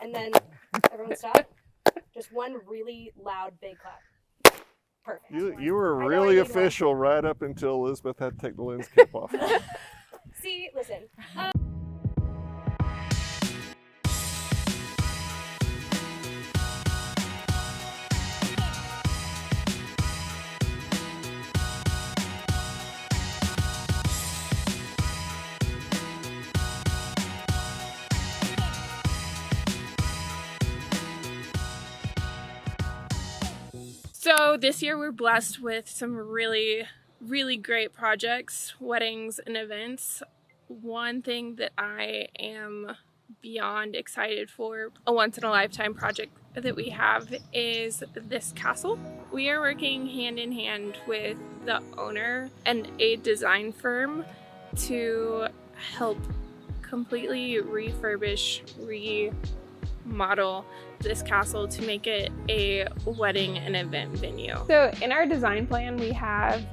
And then everyone stop. Just one really loud, big clap. Perfect. You were really official right up until Elizabeth had to take the lens cap off. See, listen. So this year we're blessed with some really great projects, weddings and events. One thing that I am beyond excited for, a once-in-a-lifetime project that we have, is this castle. We are working hand in hand with the owner and a design firm to help completely refurbish, remodel this castle to make it a wedding and event venue. So in our design plan, we have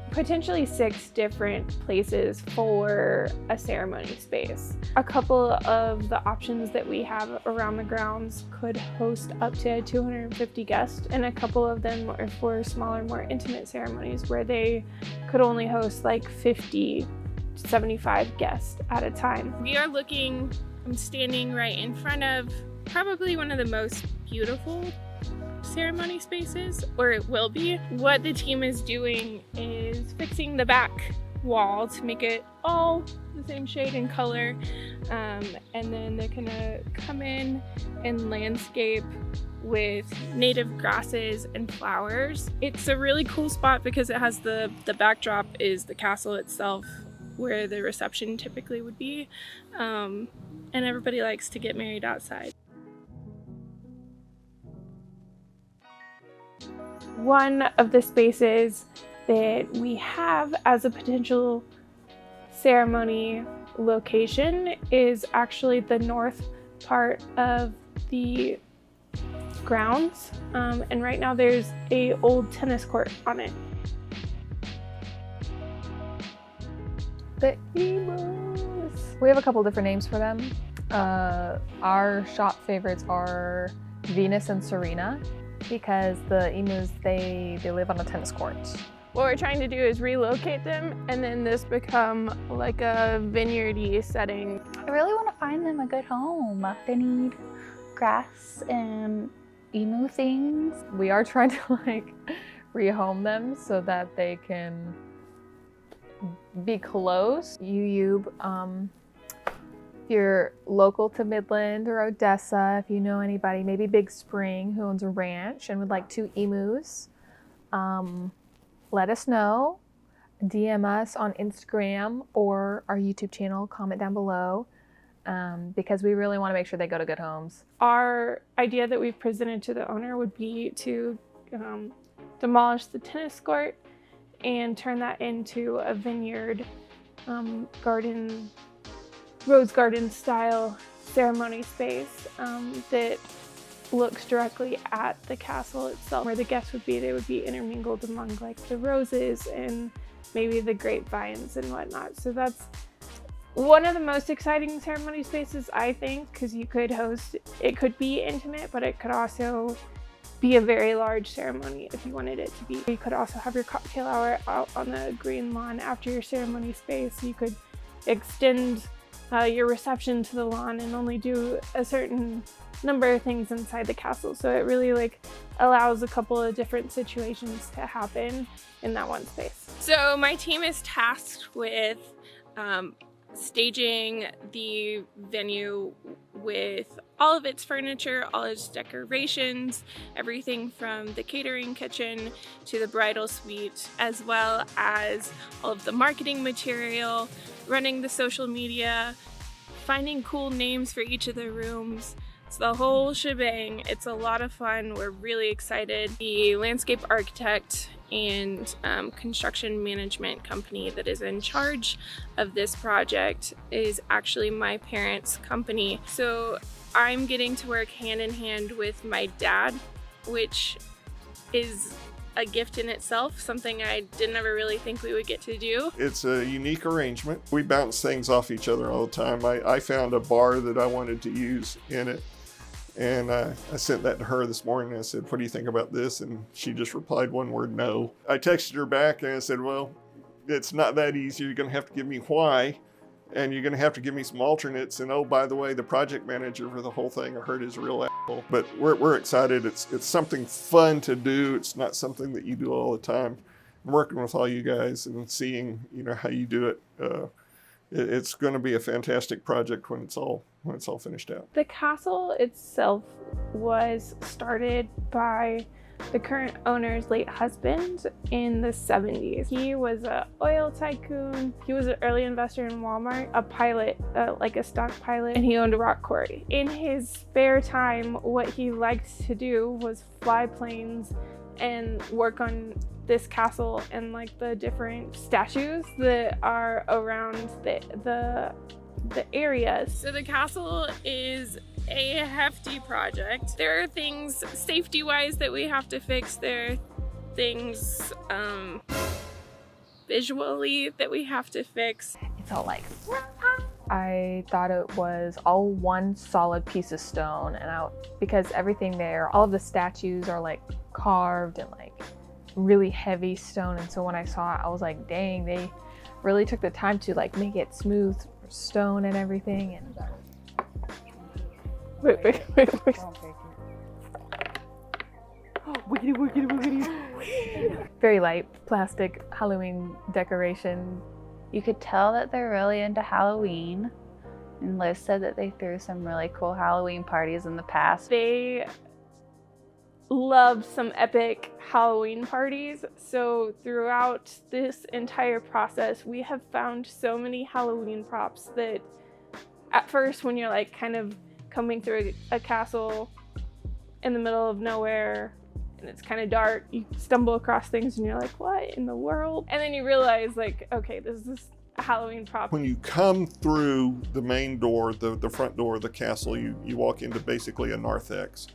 potentially 6 different places for a ceremony space. A couple of the options that we have around the grounds could host up to 250 guests, and a couple of them are for smaller, more intimate ceremonies where they could only host like 50 to 75 guests at a time. We are looking, I'm standing right in front of probably one of the most beautiful ceremony spaces, or it will be. What the team is doing is fixing the back wall to make it all the same shade and color, and then they're gonna come in and landscape with native grasses and flowers. It's a really cool spot because it has the backdrop is the castle itself, where the reception typically would be, and everybody likes to get married outside. One of the spaces that we have as a potential ceremony location is actually the north part of the grounds, and right now there's a old tennis court on it. The emos. We have a couple different names for them. Our shop favorites are Venus and Serena, because the emus, they live on a tennis court. What we're trying to do is relocate them and then this become like a vineyardy setting. I really want to find them a good home. They need grass and emu things. We are trying to like rehome them so that they can be close. If you're local to Midland or Odessa, if you know anybody, maybe Big Spring, who owns a ranch and would like 2 emus, let us know. DM us on Instagram or our YouTube channel, comment down below, because we really want to make sure they go to good homes. Our idea that we've presented to the owner would be to demolish the tennis court and turn that into a vineyard, garden, rose garden style ceremony space that looks directly at the castle itself. Where the guests would be, they would be intermingled among like the roses and maybe the grapevines and whatnot. So that's one of the most exciting ceremony spaces, I think, because you could host, it could be intimate, but it could also be a very large ceremony if you wanted it to be. You could also have your cocktail hour out on the green lawn after your ceremony space. You could extend your reception to the lawn and only do a certain number of things inside the castle. So it really like allows a couple of different situations to happen in that one space. So my team is tasked with staging the venue with all of its furniture, all its decorations, everything from the catering kitchen to the bridal suite, as well as all of the marketing material, running the social media, finding cool names for each of the rooms. It's the whole shebang. It's a lot of fun. We're really excited. The landscape architect and construction management company that is in charge of this project is actually my parents' company. So I'm getting to work hand in hand with my dad, which is a gift in itself, something I didn't ever really think we would get to do. It's a unique arrangement. We bounce things off each other all the time. I found a bar that I wanted to use in it, And I sent that to her this morning. And I said, what do you think about this? And she just replied one word, no. I texted her back and I said, well, it's not that easy. You're going to have to give me why. And you're going to have to give me some alternates. And oh, by the way, the project manager for the whole thing, I heard, is a real asshole. But we're excited. It's something fun to do. It's not something that you do all the time. I'm working with all you guys and seeing, how you do it. It's going to be a fantastic project when it's all finished out. The castle itself was started by the current owner's late husband in the 70s. He was an oil tycoon. He was an early investor in Walmart, a pilot, like a stunt pilot, and he owned a rock quarry. In his spare time, what he liked to do was fly planes and work on this castle and like the different statues that are around the areas. So the castle is a hefty project. There are things safety-wise that we have to fix. There are things visually that we have to fix. It's all like, I thought it was all one solid piece of stone, and because everything there, all of the statues are like carved and like really heavy stone. And so when I saw it, I was like, dang, they really took the time to like make it smooth stone and everything. And wait. Wiggity. Very light plastic Halloween decoration. You could tell that they're really into Halloween. And Liz said that they threw some really cool Halloween parties in the past. They love some epic Halloween parties. So throughout this entire process, we have found so many Halloween props that at first, when you're like kind of coming through a castle in the middle of nowhere and it's kind of dark, you stumble across things and you're like, what in the world? And then you realize like, okay, this is a Halloween prop. When you come through the main door, the front door of the castle, you walk into basically a narthex.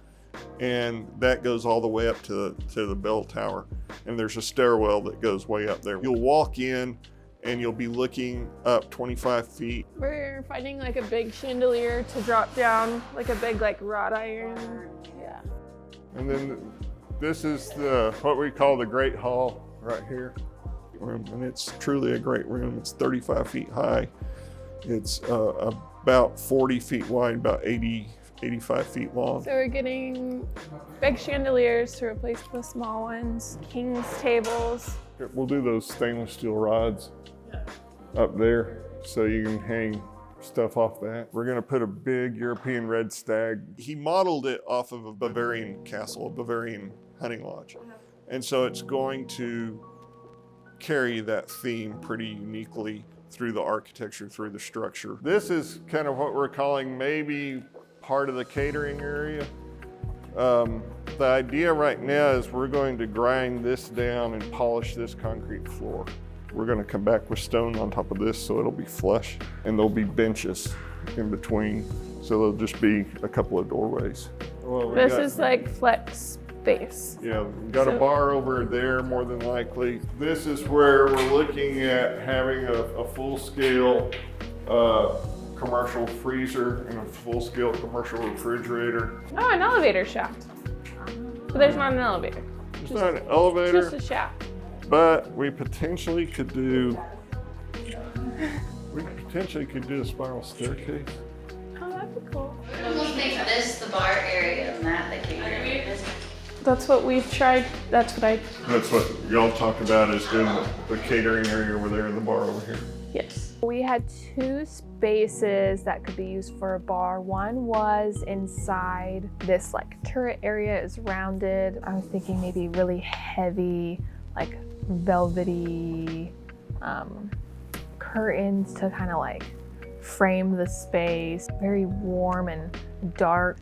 And that goes all the way up to the bell tower. And there's a stairwell that goes way up there. You'll walk in and you'll be looking up 25 feet. We're finding like a big chandelier to drop down, like a big like wrought iron. Yeah. And then this is what we call the Great Hall right here. And it's truly a great room. It's 35 feet high. It's about 40 feet wide, about 85 feet long. So we're getting big chandeliers to replace the small ones, king's tables. We'll do those stainless steel rods up there so you can hang stuff off that. We're gonna put a big European red stag. He modeled it off of a Bavarian castle, a Bavarian hunting lodge. And so it's going to carry that theme pretty uniquely through the architecture, through the structure. This is kind of what we're calling maybe part of the catering area. The idea right now is we're going to grind this down and polish this concrete floor. We're going to come back with stone on top of this so it'll be flush, and there'll be benches in between, so there'll just be a couple of doorways. Well, this is like flex space. Yeah, we got a bar over there more than likely. This is where we're looking at having a full-scale commercial freezer and a full-scale commercial refrigerator. Oh, an elevator shaft. But there's not an elevator. It's not an elevator, Just a shaft. but we potentially could do a spiral staircase. Oh, that'd be cool. I almost make this the bar area and that the catering. That's what we've tried. That's what y'all talked about, is doing the catering area over there and the bar over here. yes. We had two spaces that could be used for a bar. One was inside this like turret area is rounded. I was thinking maybe really heavy, like velvety curtains to kind of like frame the space. Very warm and dark,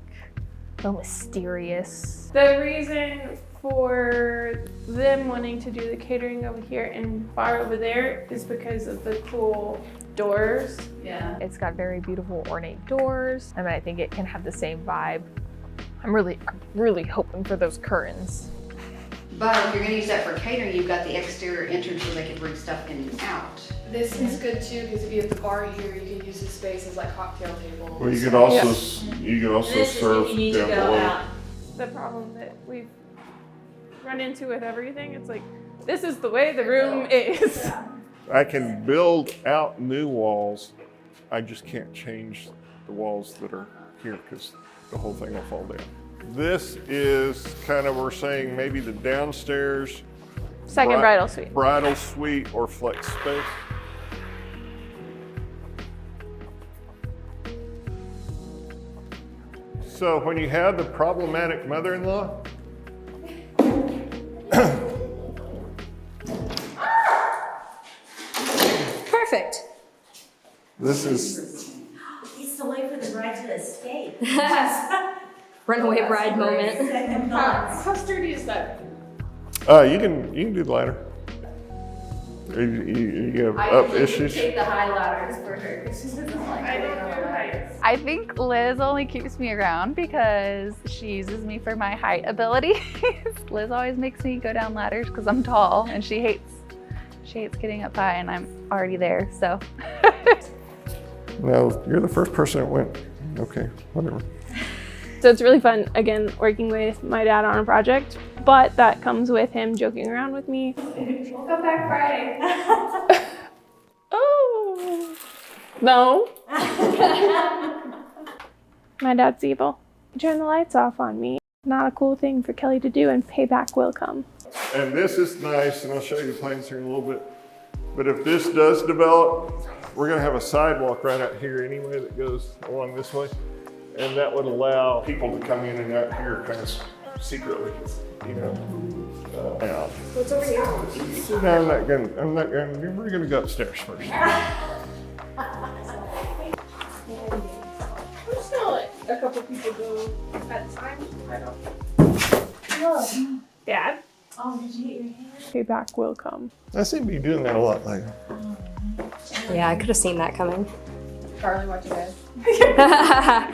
a little mysterious. The reason for them wanting to do the catering over here and bar over there is because of the cool doors. Yeah. It's got very beautiful ornate doors. I mean, I think it can have the same vibe. I'm really hoping for those curtains. But if you're gonna use that for catering, you've got the exterior entrance so they can bring stuff in and out. This is good too, because if you have the bar here, you can use the space as like cocktail tables. Well, you could also, You can also This is serve if you need to down go below. out. The problem that we've run into with everything, it's like, this is the way the room is. I can build out new walls. I just can't change the walls that are here because the whole thing will fall down. This is kind of, we're saying maybe the downstairs Second bridal suite. bridal suite or flex space. So when you have the problematic mother-in-law, Perfect. this is, It's the way for the bride to escape. Runaway bride moment. Second thoughts. How sturdy is that? you can do the ladder. You have up issues. Take the high ladders for her because she doesn't like I don't do heights. I think Liz only keeps me around because she uses me for my height abilities. Liz always makes me go down ladders because I'm tall and she hates getting up high and I'm already there, so. No, you're the first person that went, okay, whatever. So it's really fun, again, working with my dad on a project, but that comes with him joking around with me. We'll come back Friday. Oh, no. My dad's evil. Turn the lights off on me. Not a cool thing for Kelly to do, and payback will come. And this is nice, and I'll show you the plans here in a little bit. But if this does develop, we're gonna have a sidewalk right out here anyway that goes along this way. And that would allow people to come in and out here kind of secretly, you know. Now, What's over here? no, we're gonna go upstairs first. We're still a couple people go at a time. I don't. Dad? Oh, did you hit your hand? Payback will come. I seem to be doing that a lot lately. Yeah, I could have seen that coming. Karley, watch you guys.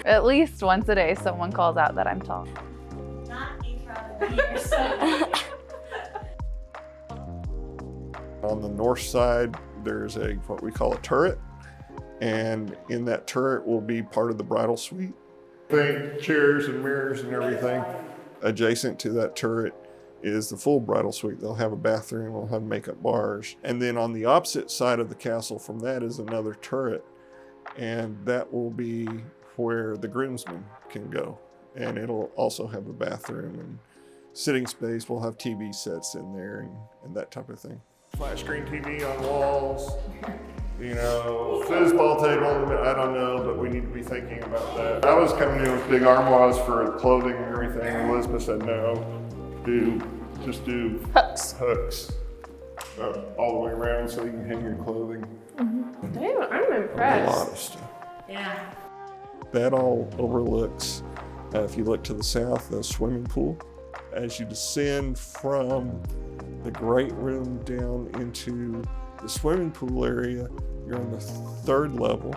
At least once a day someone calls out that I'm tall. Not a problem here, so. On the north side, there's what we call a turret. And in that turret will be part of the bridal suite. Think chairs and mirrors and everything. Adjacent to that turret is the full bridal suite. They'll have a bathroom, they'll have makeup bars. And then on the opposite side of the castle from that is another turret. And that will be where the groomsmen can go. And it'll also have a bathroom and sitting space. We'll have TV sets in there and that type of thing. Flat screen TV on walls, you know, foosball table, I don't know, but we need to be thinking about that. I was coming in with big armoires for clothing and everything, and Elizabeth said, no, just do hooks all the way around so you can hang your clothing. I'm A impressed. lot of stuff. Yeah. That all overlooks, if you look to the south, the swimming pool. As you descend from the great room down into the swimming pool area, you're on the third level.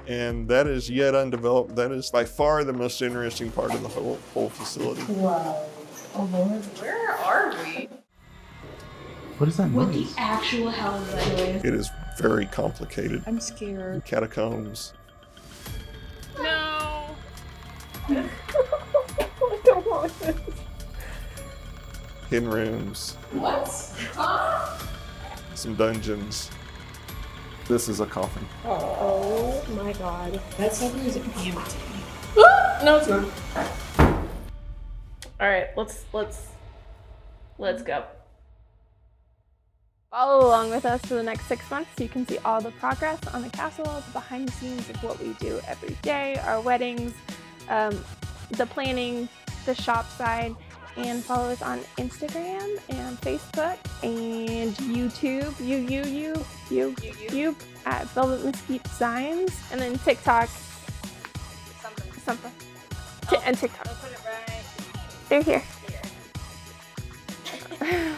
And that is yet undeveloped. That is by far the most interesting part of the whole facility. Whoa. Oh Lord. Where are we? What is that What the noise? actual hell is that noise? It is very complicated. I'm scared. Catacombs. No. I don't want this. Hidden rooms, What? some dungeons. This is a coffin. Oh my god. That something is empty. No, it's not. All right, let's go. Follow along with us for the next 6 months so you can see all the progress on the castle, the behind the scenes of what we do every day, our weddings, the planning, the shop side, and follow us on Instagram and Facebook and YouTube, you at Velvet Mesquite Designs, and then TikTok, something, and TikTok. I'll put it right They're here. here.